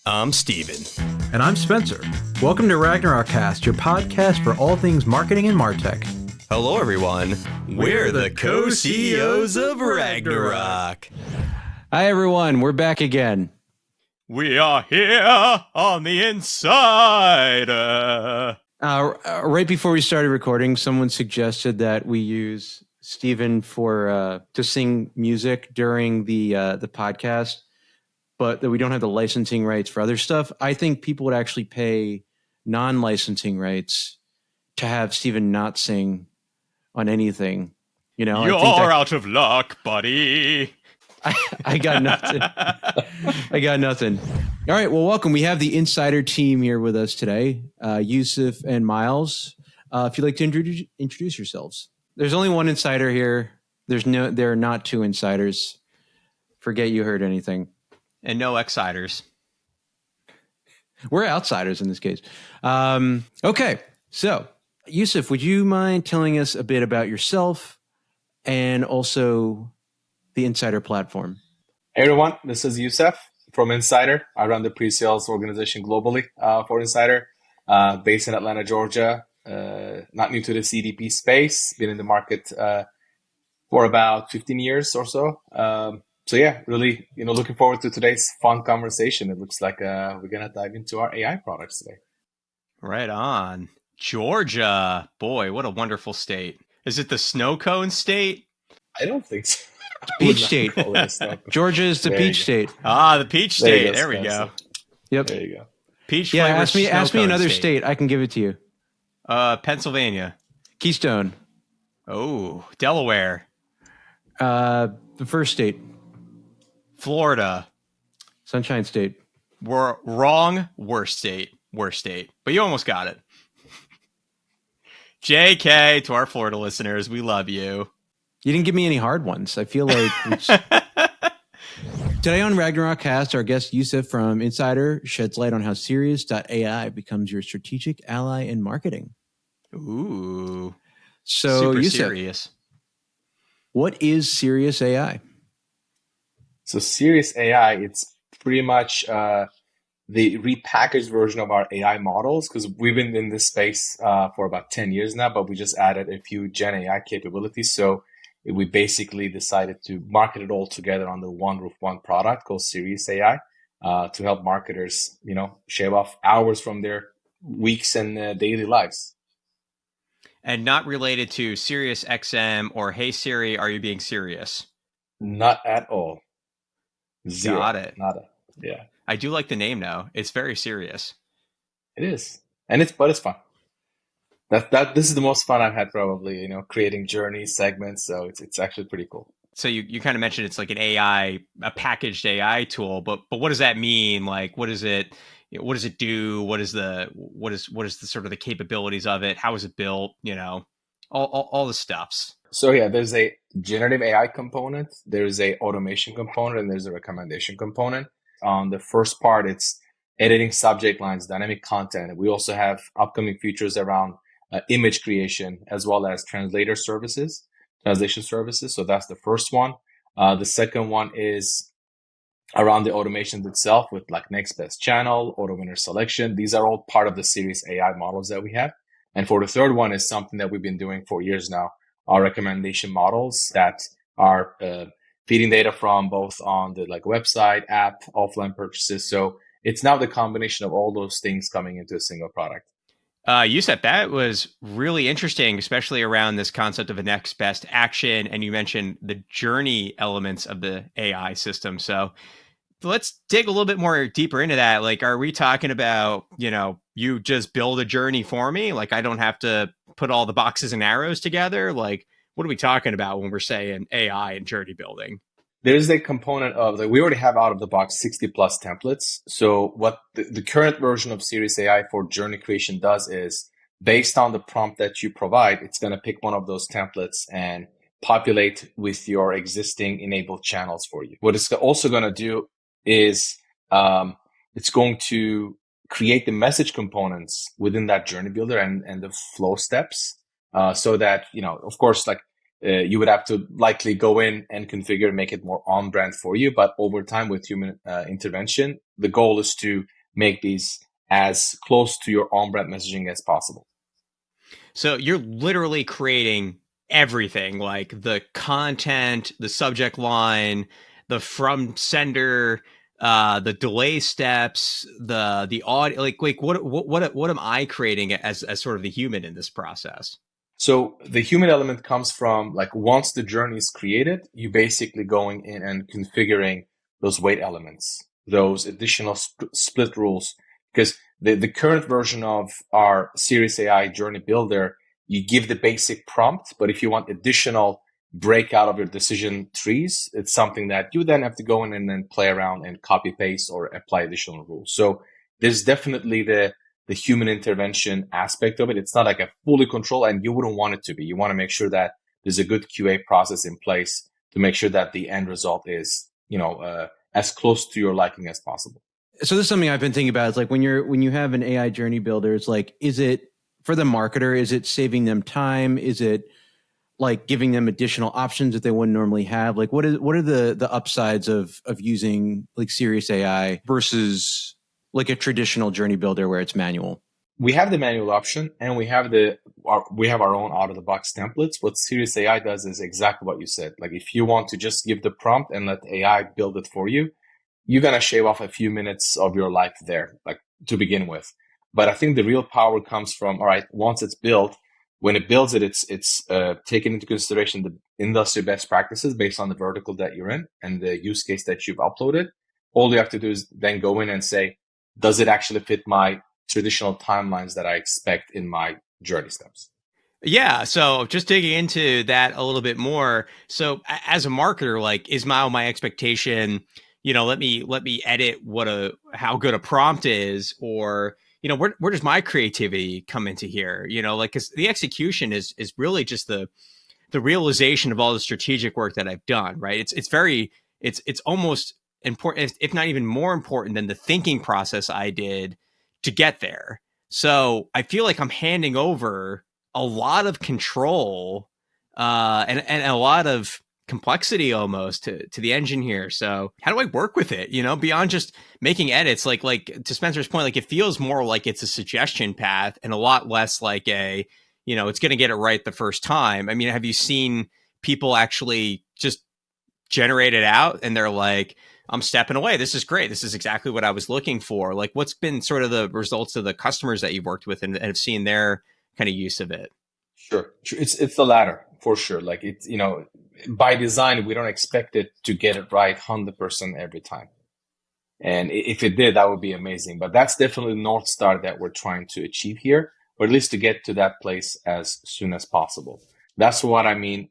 I'm Steven. And I'm Spencer. Welcome to Ragnarokast, your podcast for all things marketing and MarTech. Hello, everyone. We're the co-CEOs of Ragnarok. Hi, everyone. We're back again. We are here on the inside. Right before we started recording, someone suggested that we use Steven to sing music during the podcast, but that we don't have the licensing rights for other stuff. I think people would actually pay non-licensing rights to have Steven not sing on anything. You know, you're out of luck, buddy. I got nothing. I got nothing. All right. Well, welcome. We have the Insider team here with us today, Yusuf and Miles. If you'd like to introduce yourselves. There's only one insider here. There are not two insiders. Forget you heard anything. And no exciders. We're outsiders in this case. Okay. So, Yusuf, would you mind telling us a bit about yourself and also the Insider platform? Hey everyone, this is Yusuf from Insider. I run the pre-sales organization globally for Insider, based in Atlanta, Georgia. Not new to the CDP space, been in the market for about 15 years or so. So yeah, really, looking forward to today's fun conversation. It looks like we're going to dive into our AI products today. Right on. Georgia. Boy, what a wonderful state. Is it the snow cone state? I don't think so. Peach state. Georgia is the peach state. Ah, the peach state. There we go. Yep. There you go. Peach yeah, flavor. ask me another state. I can give it to you. Pennsylvania. Keystone. Oh, Delaware. The first state. Florida. Sunshine State. We're wrong. Worst state. But you almost got it. JK, to our Florida listeners, we love you. You didn't give me any hard ones. I feel like... Today on Ragnarokast, our guest Yusuf from Insider sheds light on how Sirius.ai becomes your strategic ally in marketing. Ooh. So, super Yusuf, serious. What is Sirius AI? So Sirius AI, it's pretty much the repackaged version of our AI models, because we've been in this space for about 10 years now, but we just added a few Gen AI capabilities. So we basically decided to market it all together under one roof, one product called Sirius AI to help marketers, shave off hours from their weeks and daily lives. And not related to Sirius XM or Hey Siri, are you being serious? Not at all. Zero. Got it. Nada. Yeah. I do like the name though. It's very serious. It is. But it's fun. This is the most fun I've had probably, creating journey segments. So it's actually pretty cool. So you kind of mentioned it's like a packaged AI tool, but what does that mean? Like, what does it do? What is the sort of the capabilities of it? How is it built? All the stuffs. So yeah, there's a generative AI component, there's a automation component, and there's a recommendation component. On the first part, it's editing subject lines, dynamic content. We also have upcoming features around image creation, as well as translation services. So that's the first one. The second one is around the automations itself with like next best channel, auto winner selection. These are all part of the Sirius AI models that we have. And for the third one is something that we've been doing for years now, our recommendation models that are feeding data from both on the website, app, offline purchases. So it's now the combination of all those things coming into a single product. You said that was really interesting, especially around this concept of a next best action. And you mentioned the journey elements of the AI system. So let's dig a little bit more deeper into that. Like, are we talking about, you just build a journey for me? Like, I don't have to put all the boxes and arrows together. Like, what are we talking about when we're saying AI and journey building? There's a component of we already have out of the box 60 plus templates. So what the current version of Sirius AI for journey creation does is, based on the prompt that you provide, it's going to pick one of those templates and populate with your existing enabled channels for you. What it's also going to do is it's going to create the message components within that journey builder and the flow steps so that, of course, you would have to likely go in and configure and make it more on brand for you. But over time with human intervention, the goal is to make these as close to your on-brand messaging as possible. So you're literally creating everything, like the content, the subject line, the from sender, the delay steps, the audio. Like what am I creating as sort of the human in this process? So the human element comes from, like, once the journey is created, you basically going in and configuring those weight elements, those additional split rules. Because the current version of our Series AI Journey Builder, you give the basic prompt, but if you want additional breakout of your decision trees, it's something that you then have to go in and then play around and copy paste or apply additional rules. So there's definitely the human intervention aspect of it. It's not like a fully control, and you wouldn't want it to be. You want to make sure that there's a good QA process in place to make sure that the end result is, as close to your liking as possible. So this is something I've been thinking about. It's like when you have an AI journey builder, it's like, is it for the marketer? Is it saving them time? Is it like giving them additional options that they wouldn't normally have? Like what are the upsides of using like Serious AI versus like a traditional journey builder where it's manual? We have the manual option, and we have our own out of the box templates. What Serious AI does is exactly what you said. Like, if you want to just give the prompt and let AI build it for you, you're going to shave off a few minutes of your life there, like, to begin with. But I think the real power comes from, all right, once it's built, when it builds it, it's taking into consideration the industry best practices based on the vertical that you're in and the use case that you've uploaded. All you have to do is then go in and say, does it actually fit my traditional timelines that I expect in my journey steps? Yeah, so just digging into that a little bit more. So as a marketer, like, is my expectation, let me edit how good a prompt is, or where does my creativity come into here? Like, because the execution is really just the realization of all the strategic work that I've done, right? It's almost important, if not even more important than the thinking process I did to get there. So I feel like I'm handing over a lot of control and a lot of complexity almost to the engine here. So how do I work with it? Beyond just making edits, like to Spencer's point, like, it feels more like it's a suggestion path and a lot less like it's going to get it right the first time. I mean, have you seen people actually just generate it out and they're like, I'm stepping away. This is great. This is exactly what I was looking for. Like, what's been sort of the results of the customers that you've worked with and have seen their kind of use of it? Sure. It's the latter for sure. Like, it's, by design, we don't expect it to get it right 100% every time. And if it did, that would be amazing. But that's definitely the North Star that we're trying to achieve here, or at least to get to that place as soon as possible. That's what I mean.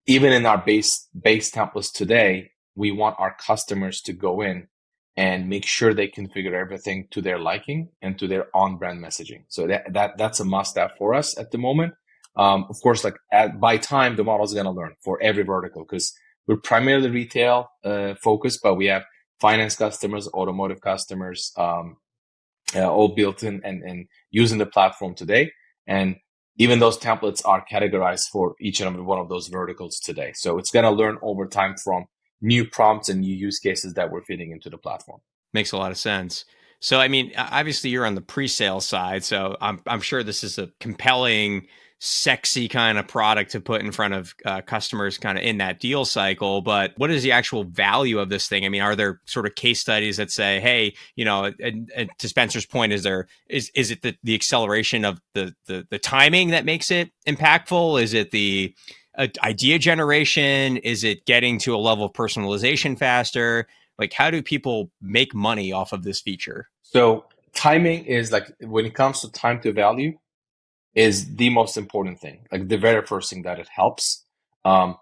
Even in our base templates today, we want our customers to go in and make sure they configure everything to their liking and to their on-brand messaging. So that's a must-have for us at the moment. Of course, like, by time, the model is going to learn for every vertical, because we're primarily retail focused, but we have finance customers, automotive customers, all built in and using the platform today. And even those templates are categorized for each and every one of those verticals today. So it's going to learn over time from new prompts and new use cases that we're feeding into the platform. Makes a lot of sense. So, I mean, obviously you're on the pre-sale side, so I'm sure this is a compelling, sexy kind of product to put in front of customers kind of in that deal cycle. But what is the actual value of this thing? I mean, are there sort of case studies that say, hey, and to Spencer's point, is it the acceleration of the timing that makes it impactful? Is it the idea generation? Is it getting to a level of personalization faster? Like, how do people make money off of this feature? So timing is, like, when it comes to time to value, is the most important thing. Like, the very first thing that it helps. Of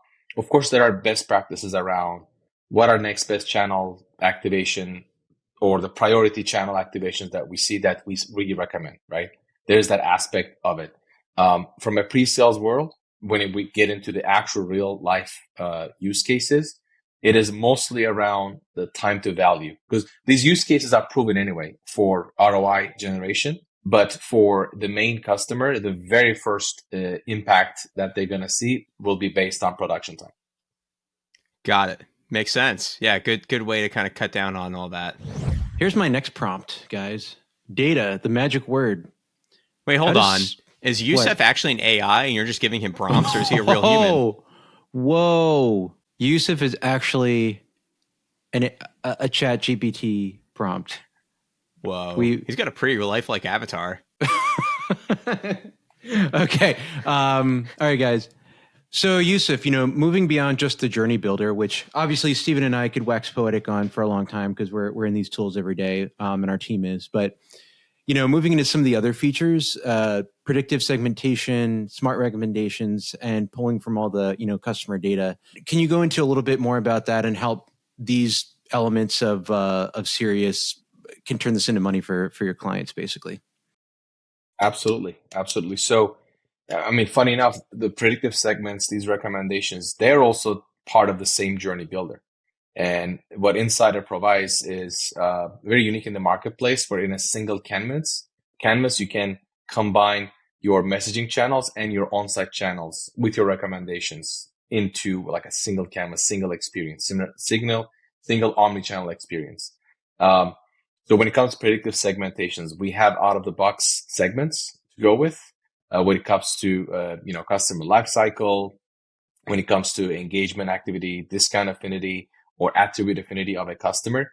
course, there are best practices around what are next best channel activation or the priority channel activations that we see that we really recommend, right? There's that aspect of it. From a pre-sales world, when we get into the actual real life use cases, it is mostly around the time to value, because these use cases are proven anyway for ROI generation. But for the main customer, the very first impact that they're going to see will be based on production time. Got it. Makes sense. Yeah, good way to kind of cut down on all that. Here's my next prompt, guys. Data, the magic word. Wait, hold on. Is Yusef what? actually an AI and you're just giving him prompts, or is he a real human? Whoa. Yusuf is actually a chat GPT prompt. Whoa. He's got a pretty lifelike avatar. Okay. All right, guys. So Yusuf, moving beyond just the journey builder, which obviously Stephen and I could wax poetic on for a long time because we're in these tools every day, and our team is. But moving into some of the other features, predictive segmentation, smart recommendations, and pulling from all the customer data. Can you go into a little bit more about that and help these elements of Sirius can turn this into money for your clients, basically? Absolutely. So, funny enough, the predictive segments, these recommendations, they're also part of the same journey builder. And what Insider provides is very unique in the marketplace, where in a single canvas, you can combine your messaging channels and your on-site channels with your recommendations into like a single canvas, single experience, single omni-channel experience. So when it comes to predictive segmentations, we have out-of-the-box segments to go with. When it comes to customer lifecycle, when it comes to engagement activity, discount affinity, or attribute affinity of a customer,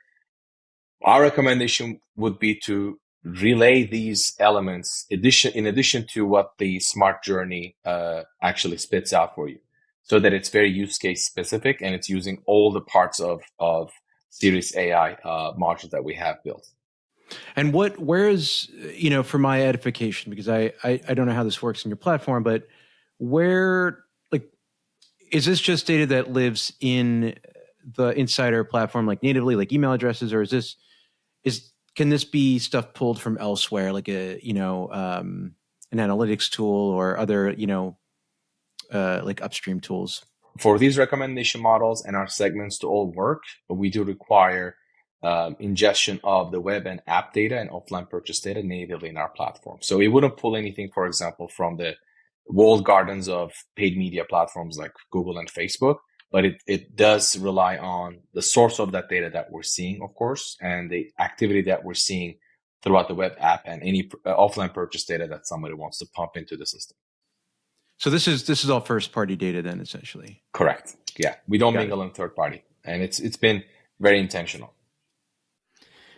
our recommendation would be to relay these elements in addition to what the smart journey actually spits out for you, so that it's very use case specific and it's using all the parts of Sirius AI modules that we have built. And where is, for my edification, because I don't know how this works in your platform, but where, like, is this just data that lives in the Insider platform, like natively, like email addresses, or can this be stuff pulled from elsewhere, like an analytics tool or other, like upstream tools? For these recommendation models and our segments to all work, we do require ingestion of the web and app data and offline purchase data natively in our platform. So it wouldn't pull anything, for example, from the walled gardens of paid media platforms like Google and Facebook, but it does rely on the source of that data that we're seeing, of course, and the activity that we're seeing throughout the web app and any offline purchase data that somebody wants to pump into the system. So this is all first party data then, essentially. Correct. Yeah, we don't mingle in third party, and it's been very intentional.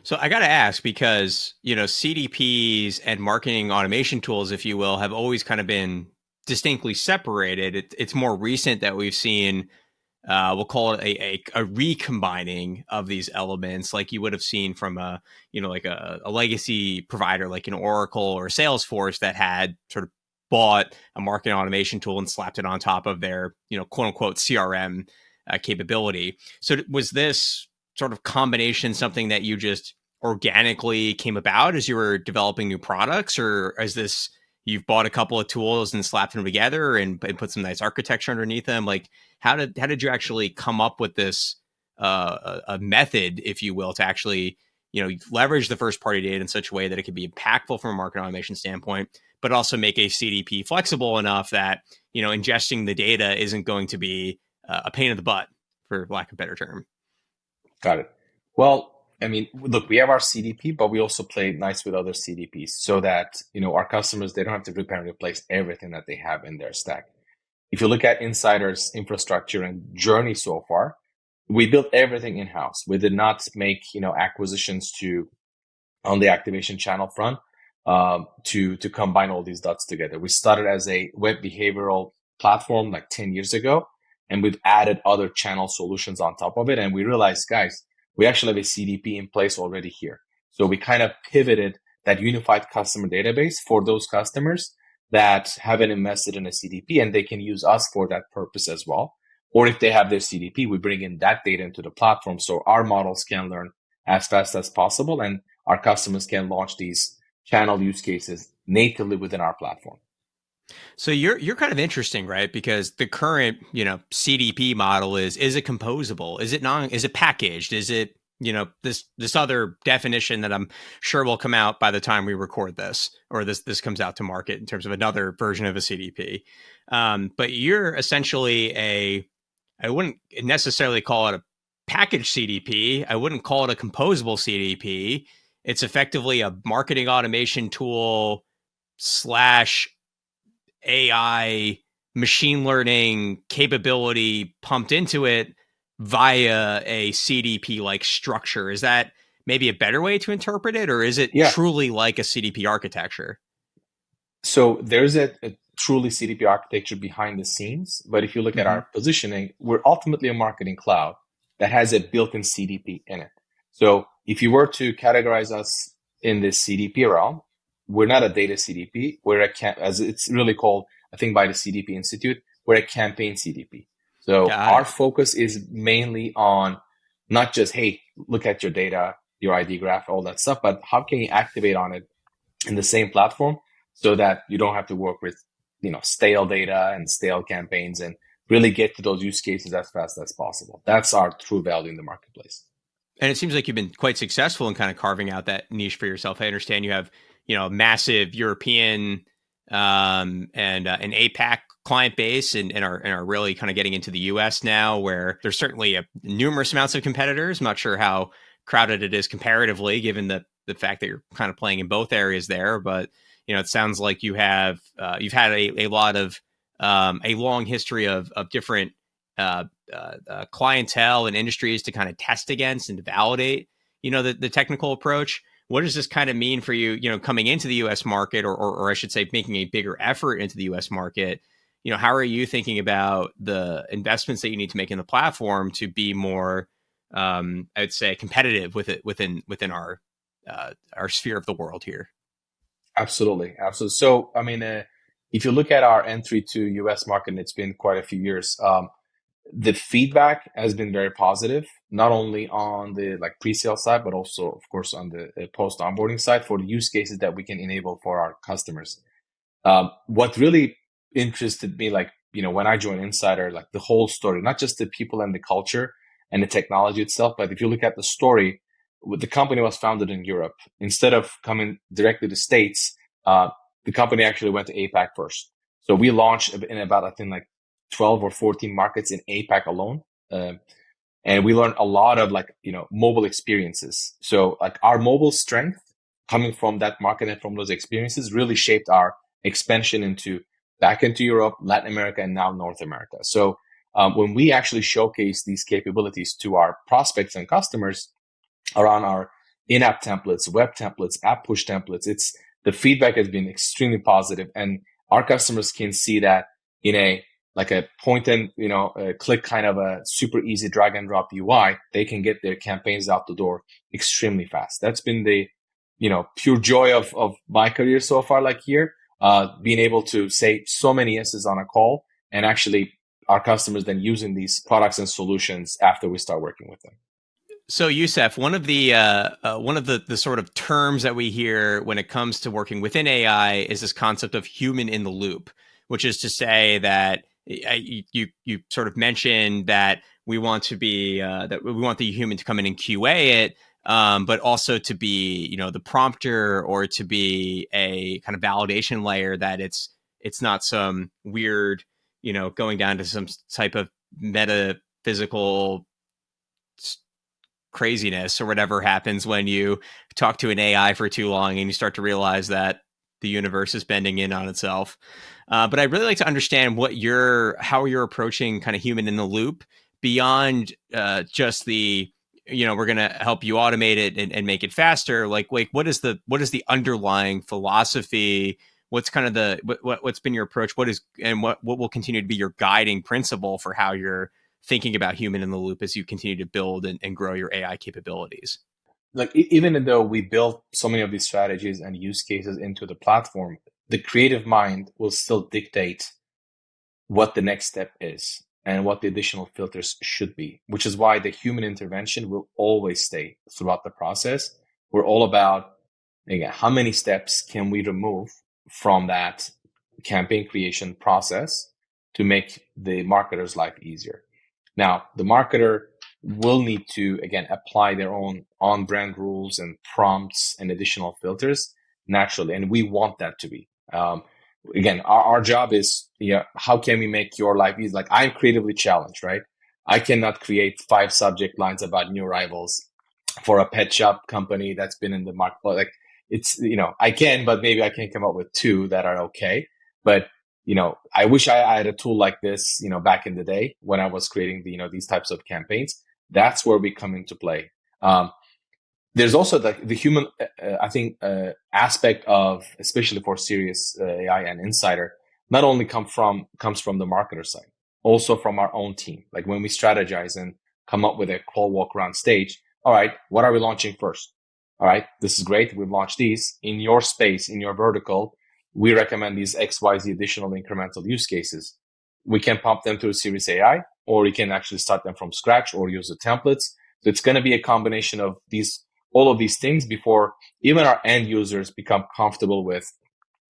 So I got to ask, because, CDPs and marketing automation tools, if you will, have always kind of been distinctly separated. It's more recent that we've seen, we'll call it a recombining of these elements, like you would have seen from a legacy provider like an Oracle or Salesforce that had sort of bought a marketing automation tool and slapped it on top of their, quote unquote CRM capability. So was this sort of combination something that you just organically came about as you were developing new products, or is this you've bought a couple of tools and slapped them together and put some nice architecture underneath them? Like, how did you actually come up with this a method, if you will, to actually leverage the first party data in such a way that it could be impactful from a marketing automation standpoint, but also make a CDP flexible enough that ingesting the data isn't going to be a pain in the butt, for lack of a better term? Got it. Well, look, we have our CDP, but we also play nice with other CDPs so that, our customers, they don't have to rip and replace everything that they have in their stack. If you look at Insider's infrastructure and journey so far, we built everything in-house. We did not make, acquisitions on the activation channel front to combine all these dots together. We started as a web behavioral platform like 10 years ago, and we've added other channel solutions on top of it. And we realized, guys, we actually have a CDP in place already here. So we kind of pivoted that unified customer database for those customers that haven't invested in a CDP, and they can use us for that purpose as well. Or if they have their CDP, we bring in that data into the platform so our models can learn as fast as possible and our customers can launch these channel use cases natively within our platform. So you're kind of interesting, right? Because the current, CDP model is it composable? Is it packaged? Is it, this other definition that I'm sure will come out by the time we record this, or this comes out to market in terms of another version of a CDP. But you're essentially I wouldn't necessarily call it a packaged CDP. I wouldn't call it a composable CDP. It's effectively a marketing automation tool slash AI machine learning capability pumped into it via a CDP like structure. Is that maybe a better way to interpret it, or is it Yeah. truly like a CDP architecture? So there's a truly CDP architecture behind the scenes. But if you look at Mm-hmm. our positioning, we're ultimately a marketing cloud that has a built-in CDP in it. So if you were to categorize us in this CDP realm, we're not a data CDP. We're as it's really called, I think, by the CDP Institute, we're a campaign CDP. So Got our it. focus is mainly on not just, hey, look at your data, your ID graph, all that stuff, but how can you activate on it in the same platform so that you don't have to work with, stale data and stale campaigns, and really get to those use cases as fast as possible. That's our true value in the marketplace. And it seems like you've been quite successful in kind of carving out that niche for yourself. I understand you have, a massive European and an APAC client base, and are really kind of getting into the US now, where there's certainly numerous amounts of competitors. I'm not sure how crowded it is comparatively, given the fact that you're kind of playing in both areas there. But it sounds like you've had a lot of a long history of different uh, clientele and industries to kind of test against and to validate, the technical approach. What does this kind of mean for you, coming into the U.S. market, or I should say, making a bigger effort into the U.S. market? How are you thinking about the investments that you need to make in the platform to be more, I would say, competitive with it within our sphere of the world here? Absolutely. Absolutely. So, I mean, if you look at our entry to US market, and it's been quite a few years, the feedback has been very positive, not only on the pre-sale side, but also, of course, on the post onboarding side for the use cases that we can enable for our customers. What really interested me, when I joined Insider, the whole story, not just the people and the culture and the technology itself, but if you look at the story, the company was founded in Europe. Instead of coming directly to States, the company actually went to APAC first. So we launched in about, I think, 12 or 14 markets in APAC alone. And we learned a lot of mobile experiences. So our mobile strength coming from that market and from those experiences really shaped our expansion back into Europe, Latin America, and now North America. So when we actually showcase these capabilities to our prospects and customers around our in-app templates, web templates, app push templates, the feedback has been extremely positive, and our customers can see that in a point and click kind of a super easy drag and drop UI, they can get their campaigns out the door extremely fast. That's been the pure joy of my career so far, here, being able to say so many yeses on a call, and actually our customers then using these products and solutions after we start working with them. So, Youssef, one of the sort of terms that we hear when it comes to working within AI is this concept of human in the loop, which is to say that you sort of mentioned that we want to be that we want the human to come in and QA it, but also to be the prompter, or to be a kind of validation layer, that it's not some weird going down to some type of metaphysical craziness or whatever happens when you talk to an AI for too long and you start to realize that the universe is bending in on itself. But I'd really like to understand how you're approaching kind of human in the loop beyond just the we're going to help you automate it and make it faster. Like what is the underlying philosophy? What's kind of what's been your approach? What will continue to be your guiding principle for how you're thinking about human in the loop as you continue to build and grow your AI capabilities? Even though we built so many of these strategies and use cases into the platform, the creative mind will still dictate what the next step is and what the additional filters should be, which is why the human intervention will always stay throughout the process. We're all about, again, how many steps can we remove from that campaign creation process to make the marketer's life easier. Now, the marketer will need to, again, apply their own on-brand rules and prompts and additional filters naturally. And we want that to be. Again, our job is, how can we make your life easy? I'm creatively challenged, right? I cannot create 5 subject lines about new arrivals for a pet shop company that's been in the market. Like it's, I can, but maybe I can come up with 2 that are okay. But, I wish I had a tool like this, back in the day when I was creating these types of campaigns. That's where we come into play. There's also the human, I think, aspect of, especially for serious AI and Insider, not only comes from the marketer side, also from our own team. Like when we strategize and come up with a crawl, walk, run stage. All right, what are we launching first? All right, this is great. We've launched these in your space, in your vertical. We recommend these XYZ additional incremental use cases. We can pump them through Series AI, or we can actually start them from scratch or use the templates. So it's going to be a combination of all of these things before even our end users become comfortable with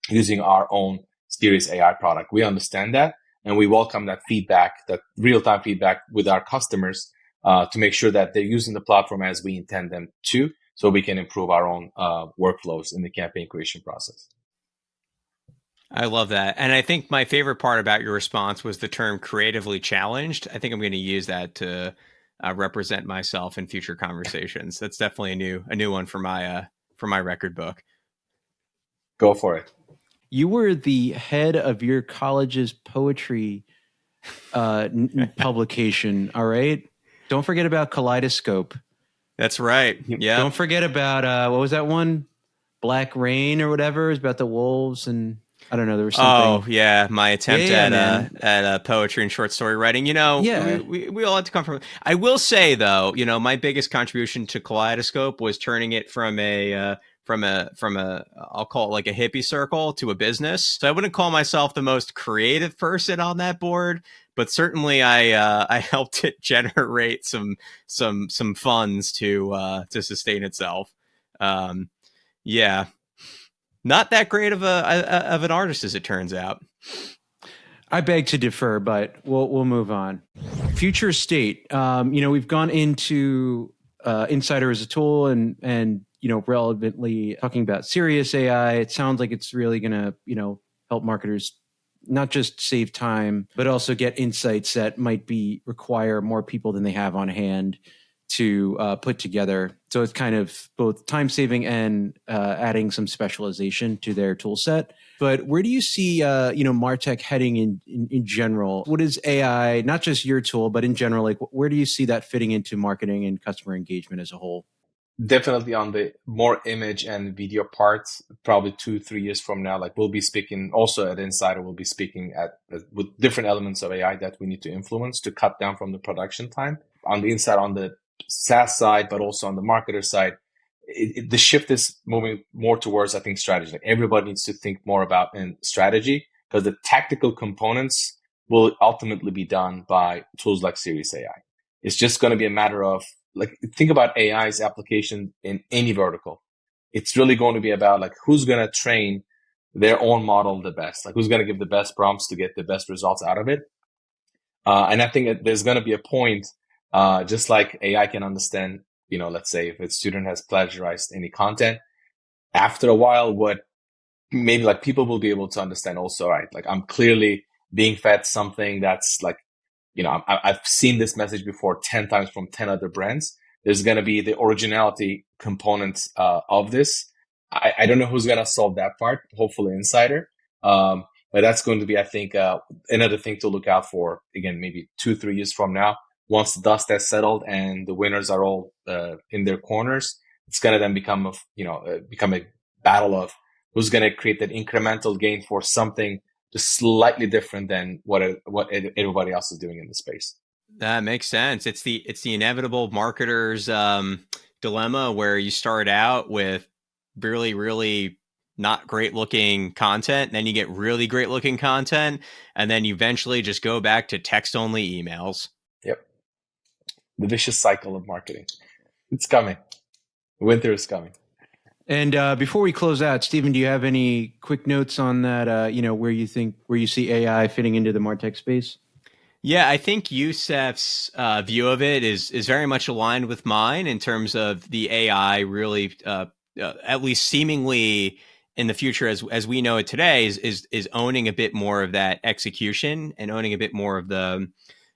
using our own Series AI product. We understand that, and we welcome that feedback, that real-time feedback with our customers to make sure that they're using the platform as we intend them to, so we can improve our own workflows in the campaign creation process. I love that. And I think my favorite part about your response was the term creatively challenged. I think I'm going to use that to represent myself in future conversations. That's definitely a new one for my record book. Go for it. You were the head of your college's poetry publication. All right. Don't forget about Kaleidoscope. That's right. Yeah. Don't forget about what was that one? Black Rain or whatever. It was about the wolves, and I don't know. There was something. Oh yeah, my attempt at poetry and short story writing. We all had to come from. I will say though, my biggest contribution to Kaleidoscope was turning it from a I'll call it like a hippie circle to a business. So I wouldn't call myself the most creative person on that board, but certainly I helped it generate some funds to sustain itself. Yeah. Not that great of an artist, as it turns out. I beg to differ, but we'll move on. Future state. We've gone into Insider as a tool and relevantly talking about serious AI. It sounds like it's really going to help marketers not just save time, but also get insights that might require more people than they have on hand to put together. So it's kind of both time saving and adding some specialization to their tool set. But where do you see MarTech heading in general? What is AI, not just your tool, but in general, like where do you see that fitting into marketing and customer engagement as a whole? Definitely on the more image and video parts, probably 2-3 years from now, like we'll be speaking also at Insider, we'll be speaking with different elements of AI that we need to influence to cut down from the production time. On the inside, on the SaaS side, but also on the marketer side, the shift is moving more towards, I think, strategy. Like everybody needs to think more about in strategy, because the tactical components will ultimately be done by tools like Series AI. It's just going to be a matter of, like, think about AI's application in any vertical. It's really going to be about like who's going to train their own model the best, like who's going to give the best prompts to get the best results out of it. And I think that there's going to be a point, just like AI can understand, let's say if a student has plagiarized any content, after a while, what maybe like people will be able to understand also, right? Like I'm clearly being fed something that's like, I've seen this message before 10 times from 10 other brands. There's going to be the originality component of this. I don't know who's going to solve that part, hopefully Insider. But that's going to be, I think, another thing to look out for, again, maybe 2-3 years from now. Once the dust has settled and the winners are all in their corners, it's going to then become a battle of who's going to create that incremental gain for something just slightly different than what everybody else is doing in the space. That makes sense. It's the inevitable marketer's dilemma, where you start out with really, really not great looking content, and then you get really great looking content, and then you eventually just go back to text only emails. Yep. The vicious cycle of marketing. It's coming. Winter is coming. And before we close out, Stephen, do you have any quick notes on that? Where you see AI fitting into the MarTech space? Yeah, I think Youssef's view of it is very much aligned with mine in terms of the AI really, at least seemingly in the future, as we know it today, is owning a bit more of that execution and owning a bit more of the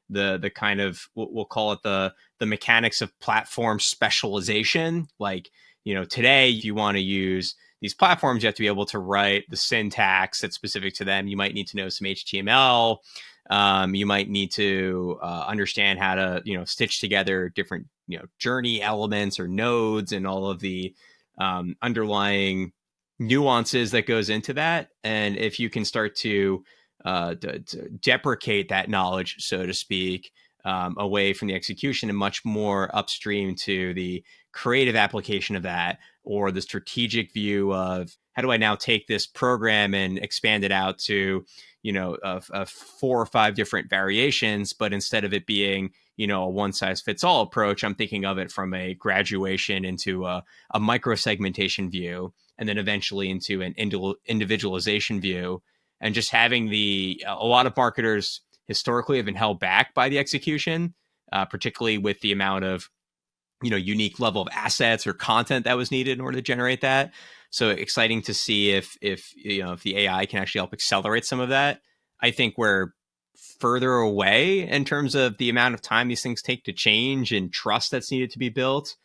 the kind of, we'll call it the mechanics of platform specialization. Like, today, if you want to use these platforms, you have to be able to write the syntax that's specific to them. You might need to know some HTML. You might need to understand how to, stitch together different, journey elements or nodes and all of the underlying nuances that goes into that. And if you can start to deprecate that knowledge, so to speak, away from the execution and much more upstream to the creative application of that, or the strategic view of how do I now take this program and expand it out to, 4 or 5 different variations, but instead of it being, a one size fits all approach, I'm thinking of it from a graduation into a micro segmentation view, and then eventually into an individualization view. And just having a lot of marketers historically have been held back by the execution, particularly with the amount of, unique level of assets or content that was needed in order to generate that. So exciting to see if the AI can actually help accelerate some of that. I think we're further away in terms of the amount of time these things take to change and trust that's needed to be built.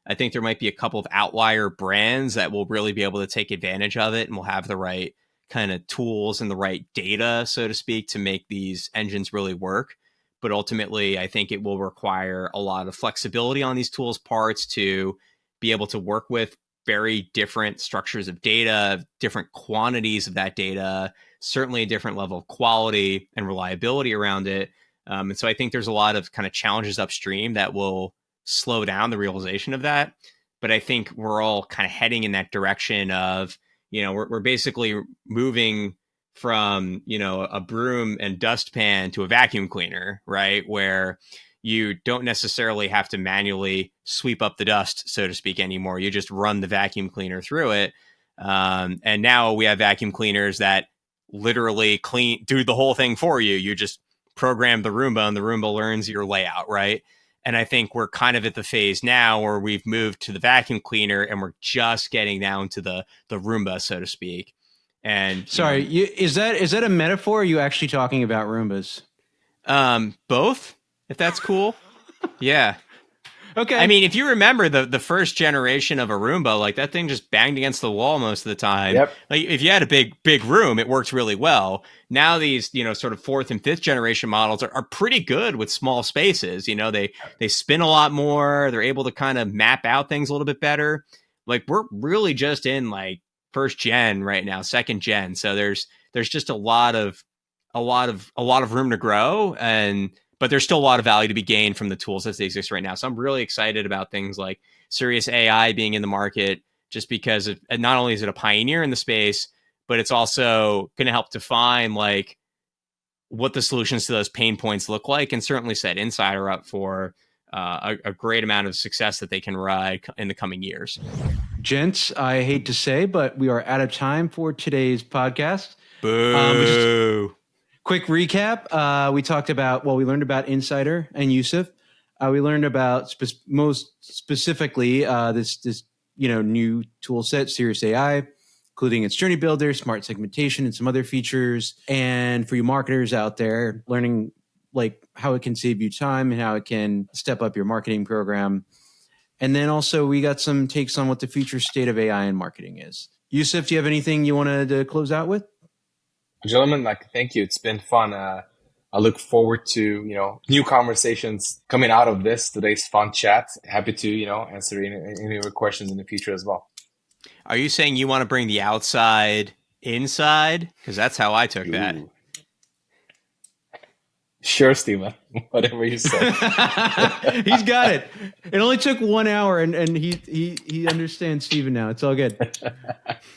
I think there might be a couple of outlier brands that will really be able to take advantage of it and will have the right kind of tools and the right data, so to speak, to make these engines really work. But ultimately, I think it will require a lot of flexibility on these tools' parts to be able to work with very different structures of data, different quantities of that data, certainly a different level of quality and reliability around it. And so I think there's a lot of kind of challenges upstream that will slow down the realization of that. But I think we're all kind of heading in that direction of, we're basically moving from, a broom and dustpan to a vacuum cleaner, right? Where you don't necessarily have to manually sweep up the dust, so to speak, anymore. You just run the vacuum cleaner through it. And now we have vacuum cleaners that literally do the whole thing for you. You just program the Roomba and the Roomba learns your layout, right? And I think we're kind of at the phase now where we've moved to the vacuum cleaner and we're just getting down to the Roomba, so to speak. And sorry, is that a metaphor? Or are you actually talking about Roombas? Both, if that's cool. Yeah. Okay. I mean, if you remember the first generation of a Roomba, like that thing just banged against the wall most of the time. Yep. Like if you had a big room, it worked really well. Now these, sort of 4th and 5th generation models are pretty good with small spaces. They spin a lot more. They're able to kind of map out things a little bit better. Like we're really just in like 1st gen right now, 2nd gen. So there's just a lot of room to grow, but there's still a lot of value to be gained from the tools as they exist right now. So I'm really excited about things like Sirius AI being in the market, just because not only is it a pioneer in the space, but it's also going to help define like what the solutions to those pain points look like, and certainly set Insider up for a great amount of success that they can ride in the coming years. Gents, I hate to say, but we are out of time for today's podcast. Boo. Quick recap. We learned about Insider and Yusuf. We learned about most specifically this new tool set, Sirius AI, including its journey builder, smart segmentation, and some other features. And for you marketers out there, learning like how it can save you time and how it can step up your marketing program. And then also we got some takes on what the future state of AI in marketing is. Yusuf, do you have anything you wanted to close out with? Gentlemen, thank you. It's been fun. I look forward to, new conversations coming out of today's fun chat. Happy to, answer any of your questions in the future as well. Are you saying you want to bring the outside inside? Because that's how I took that. Sure, Steven. Whatever you say. He's got it. It only took 1 hour, and he understands Steven now. It's all good.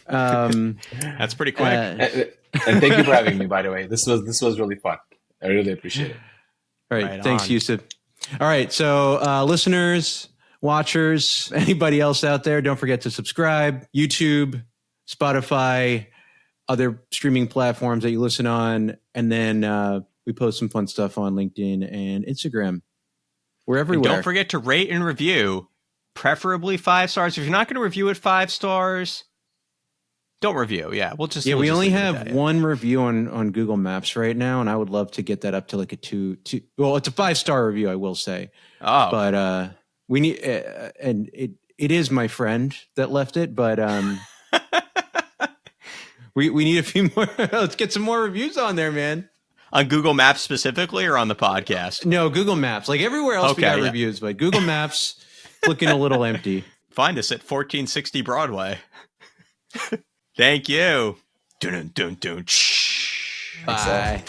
That's pretty quick. And thank you for having me, by the way. This was really fun. I really appreciate it. All right. Thanks, Yusuf. All right. So listeners, watchers, anybody else out there, don't forget to subscribe. YouTube, Spotify, other streaming platforms that you listen on. And then we post some fun stuff on LinkedIn and Instagram. We're everywhere. And don't forget to rate and review, preferably 5 stars. If you're not going to review it 5 stars, Don't review. Yeah, we'll just we only leave it at have that. one review on Google Maps right now, and I would love to get that up to like a two. Well, it's a 5-star review, I will say, Oh, but we need, and it is my friend that left it, but we need a few more. Let's get some more reviews on there, man. on Google Maps specifically, or on the podcast? No, Google Maps. Like everywhere else, we Okay, got yeah. reviews, but Google Maps looking a little empty. Find us at 1460 Broadway. Thank you. Dun, dun, dun, dun. Bye.